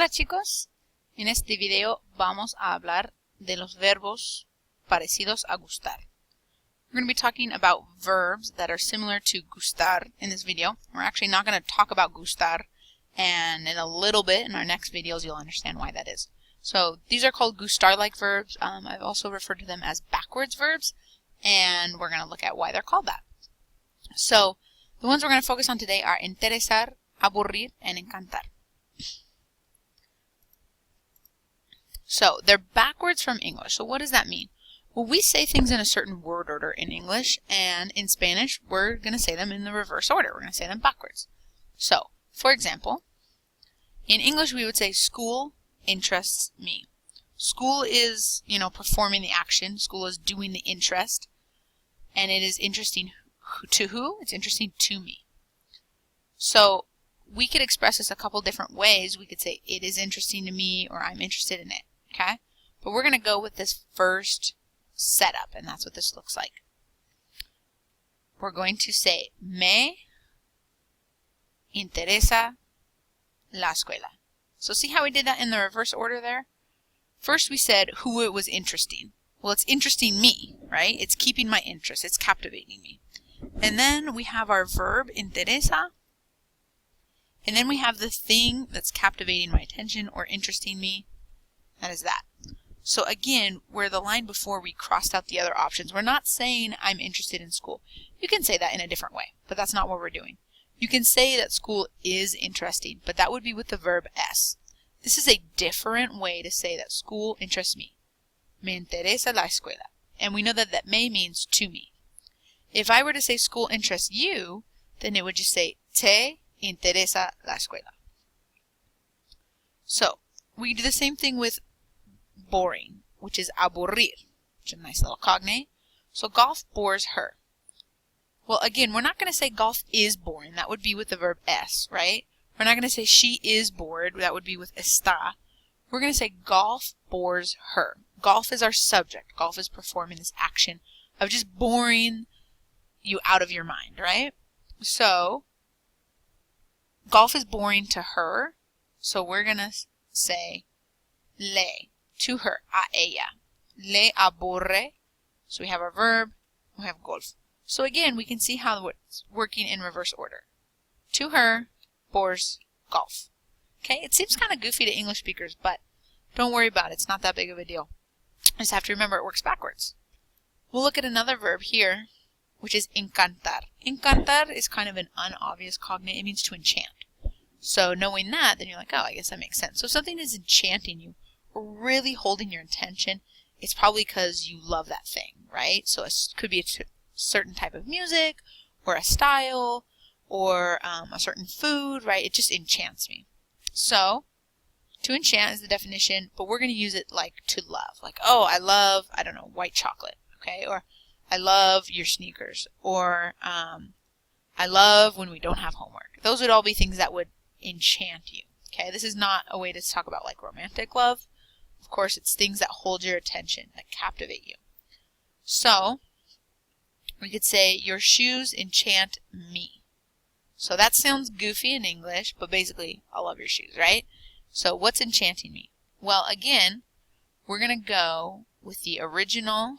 Hola chicos, en este video vamos a hablar de los verbos parecidos a gustar. We're going to be talking about verbs that are similar to gustar in this video. We're actually not going to talk about gustar, and in a little bit in our next videos you'll understand why that is. So these are called gustar-like verbs. I've also referred to them as backwards verbs, and we're going to look at why they're called that. So the ones we're going to focus on today are interesar, aburrir, and encantar. So they're backwards from English. So what does that mean? Well, we say things in a certain word order in English, and in Spanish we're going to say them in the reverse order. We're going to say them backwards. So, for example, in English we would say school interests me. School is, performing the action. School is doing the interest, and it is interesting to who? It's interesting to me. So we could express this a couple different ways. We could say it is interesting to me, or I'm interested in it. Okay? But we're going to go with this first setup, and that's what this looks like. We're going to say me interesa la escuela. So see how we did that in the reverse order there? First we said who it was interesting. Well, it's interesting me, right? It's keeping my interest. It's captivating me. And then we have our verb interesa. And then we have the thing that's captivating my attention or interesting me. That is that. So again, where the line before we crossed out the other options, we're not saying I'm interested in school. You can say that in a different way, but that's not what we're doing. You can say that school is interesting, but that would be with the verb es. This is a different way to say that school interests me. Me interesa la escuela. And we know that me means to me. If I were to say school interests you, then it would just say te interesa la escuela. So, we do the same thing with boring, which is aburrir, which is a nice little cognate. So golf bores her. Well, again, we're not going to say golf is boring. That would be with the verb es, right? We're not going to say she is bored. That would be with está. We're going to say golf bores her. Golf is our subject. Golf is performing this action of just boring you out of your mind, right? So golf is boring to her, so we're going to say le, to her, a ella. Le aburre, so we have our verb, we have golf. So again, we can see how it's working in reverse order. To her, bores, golf. Okay, it seems kind of goofy to English speakers, but don't worry about it. It's not that big of a deal. Just have to remember it works backwards. We'll look at another verb here, which is encantar. Encantar is kind of an unobvious cognate. It means to enchant. So knowing that, then you're like, oh, I guess that makes sense. So if something is enchanting you, or really holding your attention, it's probably because you love that thing, right? So it could be a certain type of music, or a style, or a certain food, right? It just enchants me. So to enchant is the definition, but we're going to use it like to love. Like, oh, I love, I don't know, white chocolate, okay? Or I love your sneakers, or I love when we don't have homework. Those would all be things that would enchant you, okay? This is not a way to talk about like romantic love. Of course, it's things that hold your attention, that captivate you. So we could say your shoes enchant me. So that sounds goofy in English, but basically I love your shoes, right? So what's enchanting me? Well, again, we're going to go with the original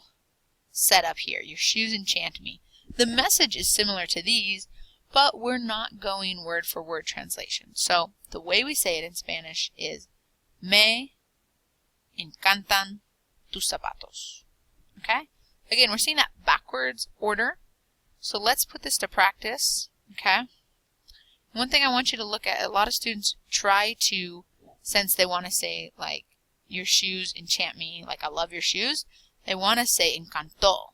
setup here. Your shoes enchant me. The message is similar to these, but we're not going word for word translation. So the way we say it in Spanish is me encantan tus zapatos. Okay? Again, we're seeing that backwards order. So let's put this to practice. Okay? One thing I want you to look at, a lot of students try to, since they want to say like your shoes enchant me, like I love your shoes, they want to say encantó.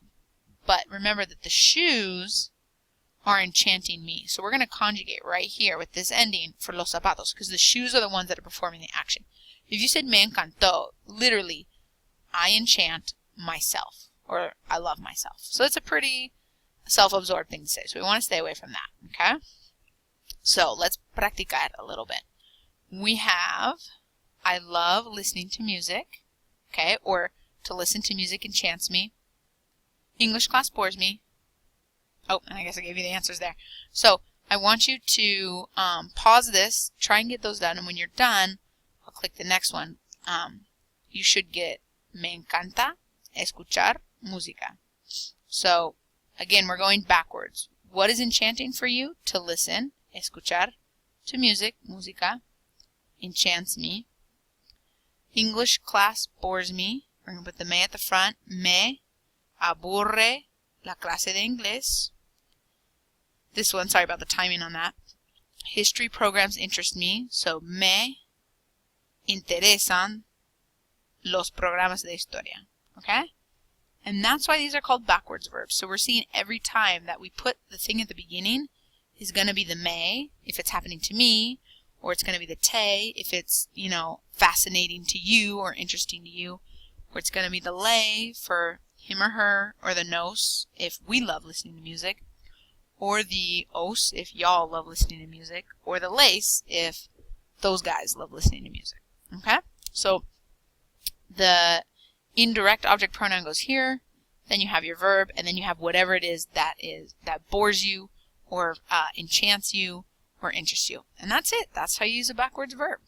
But remember that the shoes are enchanting me. So we're going to conjugate right here with this ending for los zapatos, because the shoes are the ones that are performing the action. If you said me encantó, literally, I enchant myself, or I love myself. So it's a pretty self-absorbed thing to say. So we want to stay away from that, okay? So let's practicar a little bit. We have, I love listening to music, okay? Or to listen to music enchants me. English class bores me. Oh, and I guess I gave you the answers there. So I want you to pause this, try and get those done, and when you're done, I'll click click the next one, you should get me encanta escuchar música. So again, we're going backwards. What is enchanting for you? To listen, escuchar, to music, música, enchants me. English class bores me. We're going to put the me at the front. Me aburre la clase de inglés. This one, sorry about the timing on that. History programs interest me, so me interesan los programas de historia. Okay? And that's why these are called backwards verbs. So we're seeing every time that we put the thing at the beginning is going to be the me if it's happening to me, or it's going to be the te if it's, you know, fascinating to you or interesting to you, or it's going to be the le for him or her, or the nos if we love listening to music, or the os if y'all love listening to music, or the les if those guys love listening to music. Okay? So the indirect object pronoun goes here, then you have your verb, and then you have whatever it is that bores you, or enchants you, or interests you. And that's it. That's how you use a backwards verb.